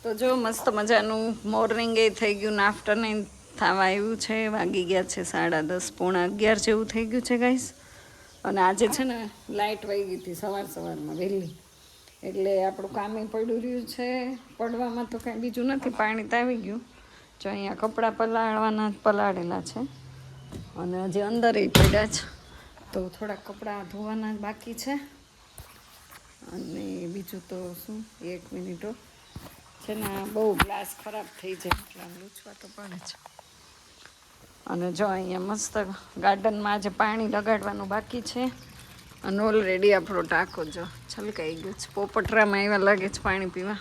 તો જો મસ્ત મજાનું મોર્નિંગ એ થઈ ગયું ને આફ્ટરનૂન થવા આવ્યું છે. વાગી ગયા છે 10:30 પોણા 11 જેવું થઈ ગયું છે ગાઈસ. અને આજે છે ને લાઇટ વહી ગઈ હતી સવારમાં વહેલી, એટલે આપણું કામે પડ્યું રહ્યું છે. પડવામાં તો કાંઈ બીજું નથી, પાણી તો આવી ગયું. જો અહીંયા કપડાં પલાળેલા છે અને હજી અંદર એ પડ્યા છે, તો થોડાક કપડાં ધોવાના બાકી છે. અને બીજું તો શું, 1 મિનિટો છે ને, બહુ ગ્લાસ ખરાબ થઈ જાય એટલે આમ લૂછવા તો પડે છે. અને જો અહીંયા મસ્ત ગાર્ડનમાં આજે પાણી લગાડવાનું બાકી છે. અને ઓલરેડી આપણો ટાંકો જો છલકાઈ ગયો છે. પોપટરામાં એવા લાગે છે પાણી પીવા.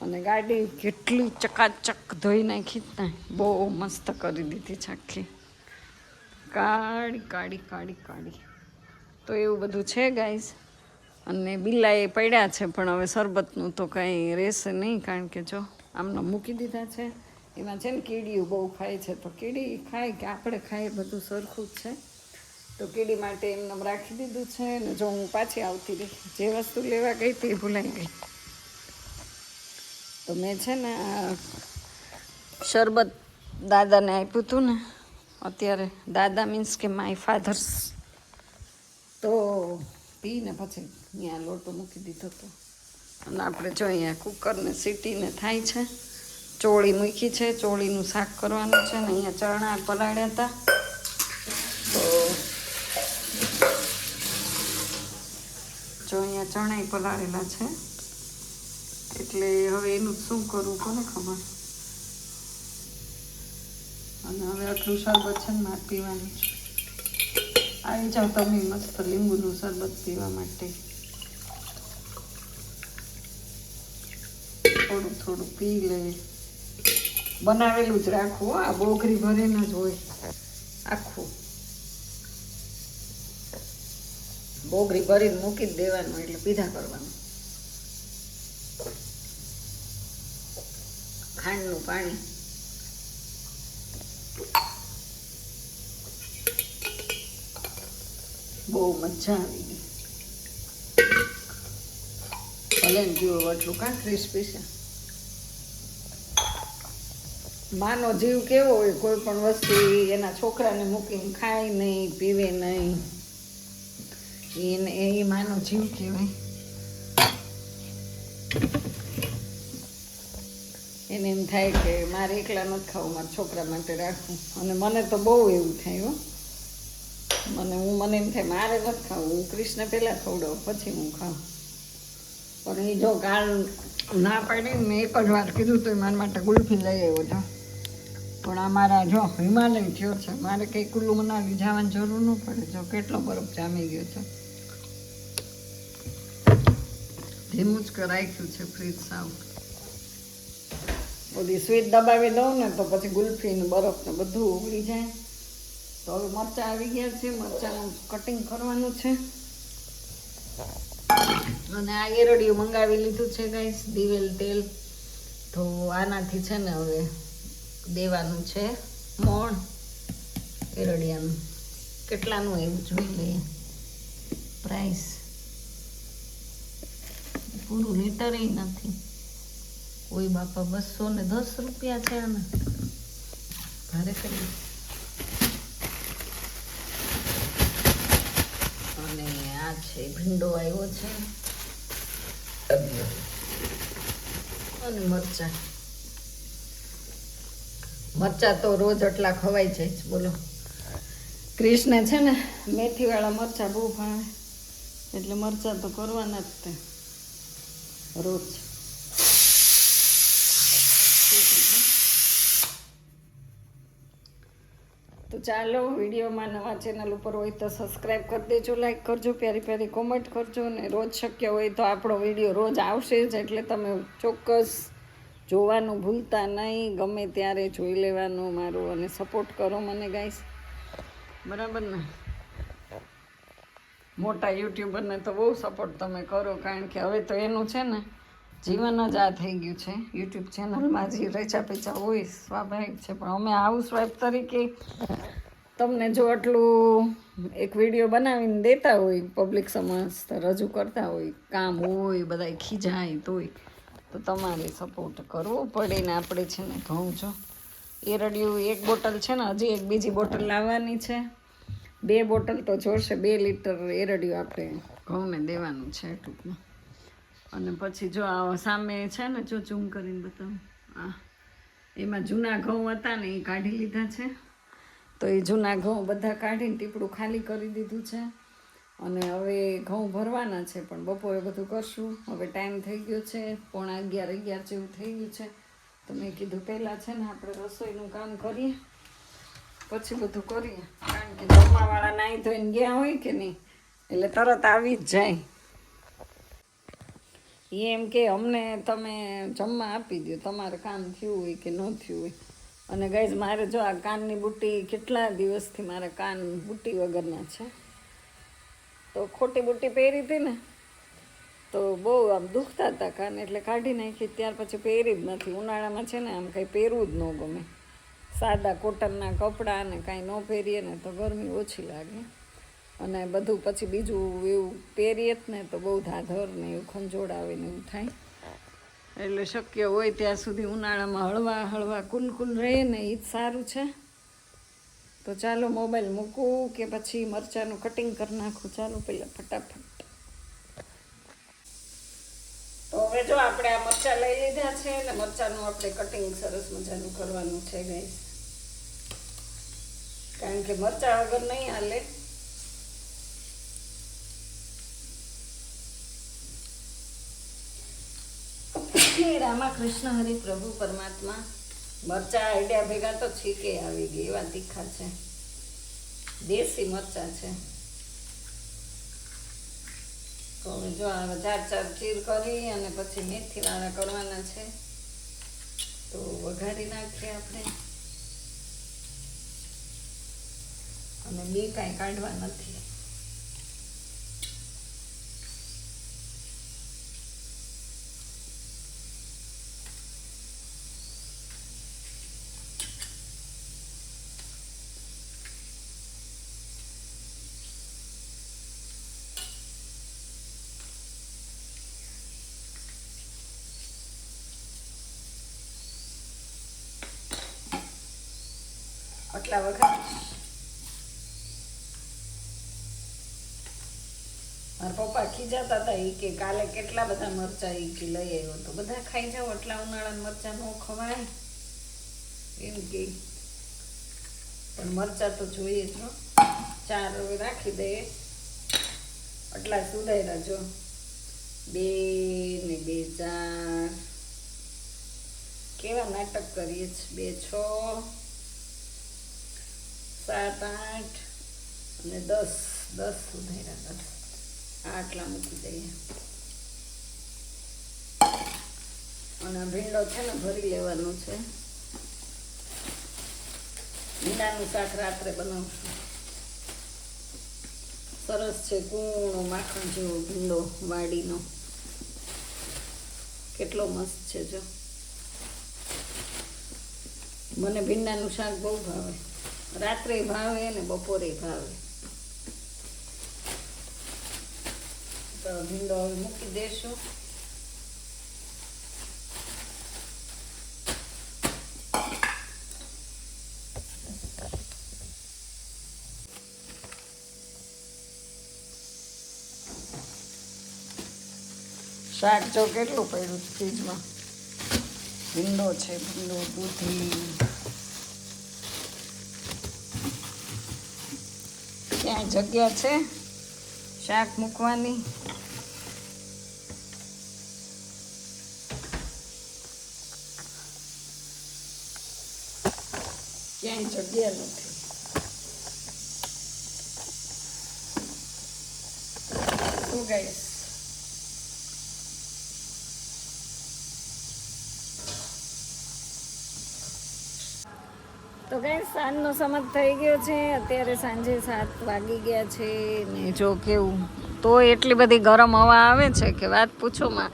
અને ગાડી કેટલી ચકાચક ધોઈ નાખી ને, બહુ મસ્ત કરી દીધી છે આખી, કાળી કાળી કાળી કાળી. તો એવું બધું છે ગાઈઝ. અને બિલ્લા એ પડ્યા છે, પણ હવે શરબતનું તો કાંઈ રહેશે નહીં, કારણ કે જો આમને મૂકી દીધા છે. એમાં છે ને કીડીઓ બહુ ખાય છે, તો કીડી ખાય કે આપણે ખાઈએ બધું સરખું જ છે. તો કીડી માટે એમને રાખી દીધું છે. ને જો હું પાછી આવતી રહી, જે વસ્તુ લેવા ગઈ હતી એ ભૂલાઈ ગઈ. તો મેં છે ને શરબત દાદાને આપ્યું હતું ને, અત્યારે દાદા મીન્સ કે માય ફાધર્સ, તો પીને પછી અહીંયા લોટો મૂકી દીધો હતો. અને આપણે જો અહીંયા કુકરને સીટીને થાય છે. ચોળી મૂકી છે, ચોળીનું શાક કરવાનું છે. ને અહીંયા ચણા પલાળ્યા હતા, તો જો અહીંયા ચણા પલાળેલા છે, એટલે હવે એનું શું કરવું કોને ખબર. અને હવે આટલું શરબત છે ને મારે પીવાનું છે. આવી જાઓ તમે મસ્ત લીંબુનું શરબત પીવા માટે. થોડું થોડું પી લે. બનાવેલું જ રાખવું, આ બોઘરી ભરીને જ હોય આખું. બોઘરી ભરીને મૂકી જ દેવાનું, એટલે પીધા કરવાનું. ખાંડનું પાણી બહુ મજા આવી ગઈ. ભલે ને જીવો એટલું કાં ક્રિસ્પી છે. માનો જીવ કેવો હોય, કોઈ પણ વસ્તુ એના છોકરાને મૂકીને ખાય નહીં, પીવે નહીં, એ માનો જીવ કહેવાય. એને એમ થાય કે મારે એકલા નથી ખાવું, મારા છોકરા માટે રાખવું. અને મને તો બહુ એવું થાય હો. મને એમ થાય મારે નથી ખાવું, હું કૃષ્ણ પહેલાં ખવડાવું પછી હું ખાઉં. પણ એ જો કાલ ના પાડી, મેં એક જ વાર કીધું તો મારા માટે ગુલ્ફી લઈ આવ્યો છો. પણ અમારા જો હિમાલય થયો છે, મારે કંઈ કુલ્લુ મનાલી જવાની જરૂર ન પડે. જો કેટલો બરફ જામી ગયો છે. ધીમું જ રાખ્યું છે ફ્રીજ સાવ. બધી સ્વીટ દબાવી દઉં ને તો પછી ગુલ્ફી ને બરફ ને બધું ઉગડી જાય. તો હવે મરચાં આવી ગયા છે, મરચાંનું કટિંગ કરવાનું છે. અને આ એરડિયું મંગાવી લીધું છે ગાઈસ, દિવેલ તેલ. તો આનાથી છે ને હવે દેવાનું છે મોણ એરડિયાનું. કેટલાનું એવું જોઈ લઈએ પ્રાઇસ. પૂરું લીટર નથી. ઓય બાપા, 210 રૂપિયા છે આના. ભારે કરી. અને આ છે ભીંડો આવ્યો છે, અને મરચા તો રોજ આટલા ખવાઈ જાય છે. બોલો, કૃષ્ણ છે ને મેથીવાળા મરચા બહુ ભાવે, એટલે મરચા તો કરવાના જ તે રોજ. તો ચાલો, વિડીયોમાં નવા ચેનલ ઉપર હોય તો સબસ્ક્રાઈબ કરી દેજો, લાઈક કરજો, પ્યારી પ્યારી કોમેન્ટ કરજો. ને રોજ શક્ય હોય તો આપણો વિડીયો રોજ આવશે જ, એટલે તમે ચોક્કસ જોવાનું ભૂલતા નહીં. ગમે ત્યારે જોઈ લેવાનું મારું, અને સપોર્ટ કરો મને ગાઈસ, બરાબર ને. મોટા યુટ્યુબરને તો બહુ સપોર્ટ તમે કરો, કારણ કે હવે તો એનું છે ને જીવન જ આ થઈ ગયું છે. યુટ્યુબ ચેનલમાં જે રેચા પેચા હોય સ્વાભાવિક છે, પણ અમે હાઉસવાઈફ તરીકે તમને જો આટલું એક વિડીયો બનાવીને દેતા હોય, પબ્લિક સમક્ષ રજૂ કરતા હોય, કામ હોય, બધા ખીજાય તોય, તો તમારે સપોર્ટ કરવો પડે ને. આપણે છે ને ઘઉં જો એરડિયું 1 બોટલ છે ને, હજી એક બીજી બોટલ લાવવાની છે. 2 બોટલ તો જોશે. 2 લીટર એરડિયું આપણે ઘઉંને દેવાનું છે ટૂંકમાં. અને પછી જો આ સામે છે ને, જો ઝૂમ કરીને બતાવું, એમાં જૂના ઘઉં હતા ને એ કાઢી લીધા છે. તો એ જૂના ઘઉં બધા કાઢીને ટીપડું ખાલી કરી દીધું છે. અને હવે ઘઉં ભરવાના છે, પણ બપોરે બધું કરશું. હવે ટાઈમ થઈ ગયો છે 11:30 જેવું થઈ ગયું છે. તો મેં કીધું પહેલાં છે ને આપણે રસોઈનું કામ કરીએ, પછી બધું કરીએ. કારણ કે જમવાવાળા નાહી ધોઈને ગયા હોય કે નહીં, એટલે તરત આવી જ જાય. એમ કે અમને તમે જમવા આપી દો, તમારે કામ થયું હોય કે ન થયું હોય. અને ગાઈઝ મારે જો આ કાનની બુટ્ટી, કેટલા દિવસથી મારા કાન બુટ્ટી વગરના છે. તો ખોટી બુટ્ટી પહેરી હતી ને તો બહુ આમ દુખતા હતા કાન, એટલે કાઢી નાખી. ત્યાર પછી પહેરી જ નથી. ઉનાળામાં છે ને આમ કંઈ પહેરવું જ ન ગમે. સાદા કોટનના કપડાં ને કાંઈ ન પહેરીએ ને તો ગરમી ઓછી લાગે. અને બધું પછી બીજું એવું પહેરીએ જ ને તો બહુ ધાધર ને એવું ખંજોળ આવે ને એવું થાય. એટલે શક્ય હોય ત્યાં સુધી ઉનાળામાં હળવા હળવા કુલકુલ રહે ને એ જ સારું છે. તો ચાલો મોબાઈલ મૂકું કે પછી મરચાંનું કટિંગ કરી નાખું. ચાલો પહેલાં ફટાફટ. તો હવે જો આપણે આ મરચાં લઈ લીધા છે ને મરચાંનું આપણે કટિંગ સરસ મજાનું કરવાનું છે ગાઈસ. કારણ કે મરચાં વગર નહીં હાલે. રામા કૃષ્ણ હરિ પ્રભુ પરમાત્મા. મરચાં આઈડિયા ભેગા તો છીકે આવી ગઈ, એવા તીખા છે. દેશી મરચાં છે. તો હવે જો આ 4 ચીર કરી અને પછી મેથીવાળા કરવાના છે. તો વઘારી નાખીએ આપણે. અને બી કાંઈ કાઢવા નથી. આટલા વઘારીશ. મારા પપ્પા ખીજાતા હતા એ કે કાલે કેટલા બધા મરચાં એ કે લઈ આવ્યો તો. બધા ખાઈ જાઓ, એટલા ઉનાળાના મરચાં ન ખવાય એમ કે. પણ મરચાં તો જોઈએ જ. 4 હવે રાખી દઈએ. આટલા સુધાર્યા જો. 2 ને 2 4. કેવા નાટક કરીએ છીએ. 2 6 7 8 અને 10 સુધાર્યા. 10 આટલા મૂકી દઈએ. અને ભીંડો છે ને ભરી લેવાનો છે. ભીંડાનું શાક રાત્રે બનાવશું. સરસ છે, કૂણો માખણ જેવો ભીંડો વાડીનો. કેટલો મસ્ત છે જો. મને ભીંડાનું શાક બહુ ભાવે. રાત્રે ભાવે ને બપોરે ભાવે. તો ભીંડો હવે મૂકી દેશું. શાક જો કેટલું પડ્યું ફ્રીજમાં. ભીંડો છે, ભીંડો દૂધી. ક્યાંય જગ્યા છે શાક મૂકવાની? ક્યાંય જગ્યા નથી. શું ગાઈસ? તો ગાઈસ સાંજનો સમય થઈ ગયો છે. અત્યારે સાંજે 7 વાગી ગયા છે ને જો કેવું તો એટલી બધી ગરમ હવા આવે છે કે વાત પૂછોમાં.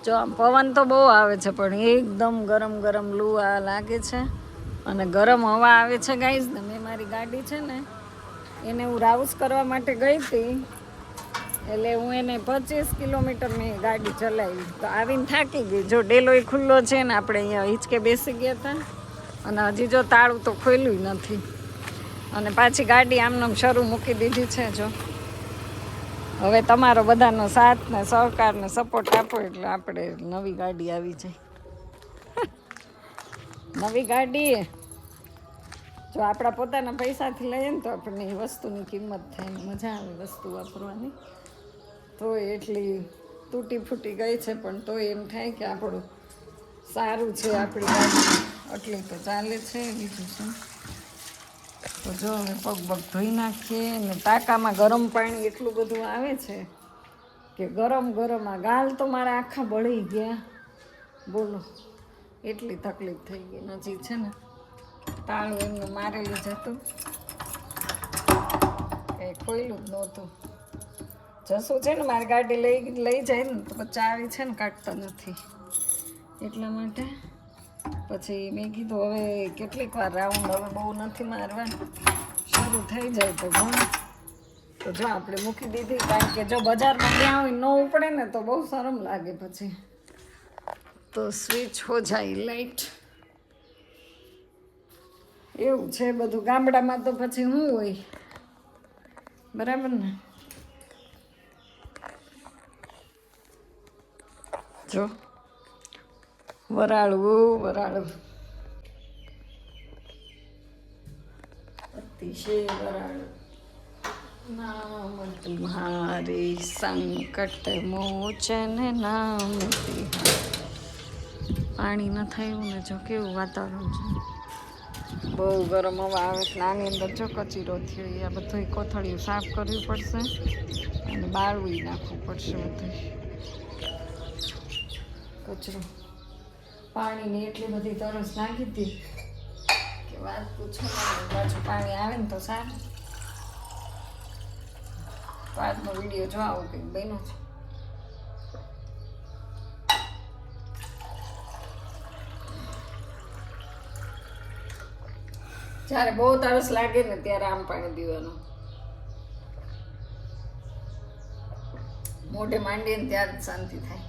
જો આમ પવન તો બહુ આવે છે પણ એકદમ ગરમ ગરમ લૂ આ લાગે છે અને ગરમ હવા આવે છે ગાઈસ. ને મેં મારી ગાડી છે ને એને હું રાઉસ કરવા માટે ગઈ હતી એટલે હું એને 25 કિલોમીટર મેં ગાડી ચલાવી તો આવીને થાકી ગઈ. જો ડેલોય ખુલ્લો છે ને, આપણે અહીંયા હિંચકે બેસી ગયા હતા અને હજી જો તાળું તો ખોલ્યું નથી. અને પાછી ગાડી આમનામ શરૂ મૂકી દીધી છે. જો હવે તમારો બધાનો સાથ ને સહકાર ને સપોર્ટ આપો એટલે આપણે નવી ગાડી આવી જાય. નવી ગાડી જો આપણા પોતાના પૈસાથી લઈએ ને તો આપણને એ વસ્તુની કિંમત થાય, મજા આવે વસ્તુ વાપરવાની. તો એટલી તૂટી ફૂટી ગઈ છે પણ તો એમ થાય કે આપણું સારું છે, આપણી ગાડી એટલી તો ચાલે છે. બીજું શું, તો જો હવે પગ ધોઈ નાખીએ ને ટાંકામાં ગરમ પાણી એટલું બધું આવે છે કે ગરમ આ ગાલ તો મારા આખા બળી ગયા. બોલો એટલી તકલીફ થઈ ગઈ. નજીક છે ને તાળું એમનું મારેલું જ હતું, કંઈ ખોયલું જ નહોતું. જસું છે ને મારી ગાડી લઈ જાય ને તો ચાવી છે ને કાઢતા નથી, એટલા માટે પછી મેં કીધું હવે કેટલીક વાર રાઉન્ડ હવે બહુ નથી મારવા, શરૂ થઈ જાય તો ઘણું. તો જો આપણે મૂકી દીધી, કારણ કે જો બજારમાં ત્યાં હોય ન ઉપડે ને તો બહુ શરમ લાગે પછી. તો સ્વિચ હો જાય લાઈટ, એવું છે બધું. ગામડામાં તો પછી શું હોય, બરાબર ને. જો વરાળું અતિશય વરાળું. નામ તુમ્હારી સંકટ મોચન નામ. પાણી ન થયું ને જો કેવું વાતાવરણ છે, બહુ ગરમ હવા આવે છે. આની અંદર જો કચરો થયો, એ આ બધું કોથળીઓ સાફ કરવી પડશે અને બાળવું નાખવું પડશે બધું કચરો. પાણીની એટલી બધી તરસ લાગી હતી કે વાત પૂછો. પાછું પાણી આવે ને તો સારું. તો આજનો વિડીયો જો આવો કંઈક બન્યો છે. જ્યારે બહુ તરસ લાગે ને ત્યારે આમ પાણી પીવાનું, મોઢે માંડીએ ને ત્યારે જ શાંતિ થાય.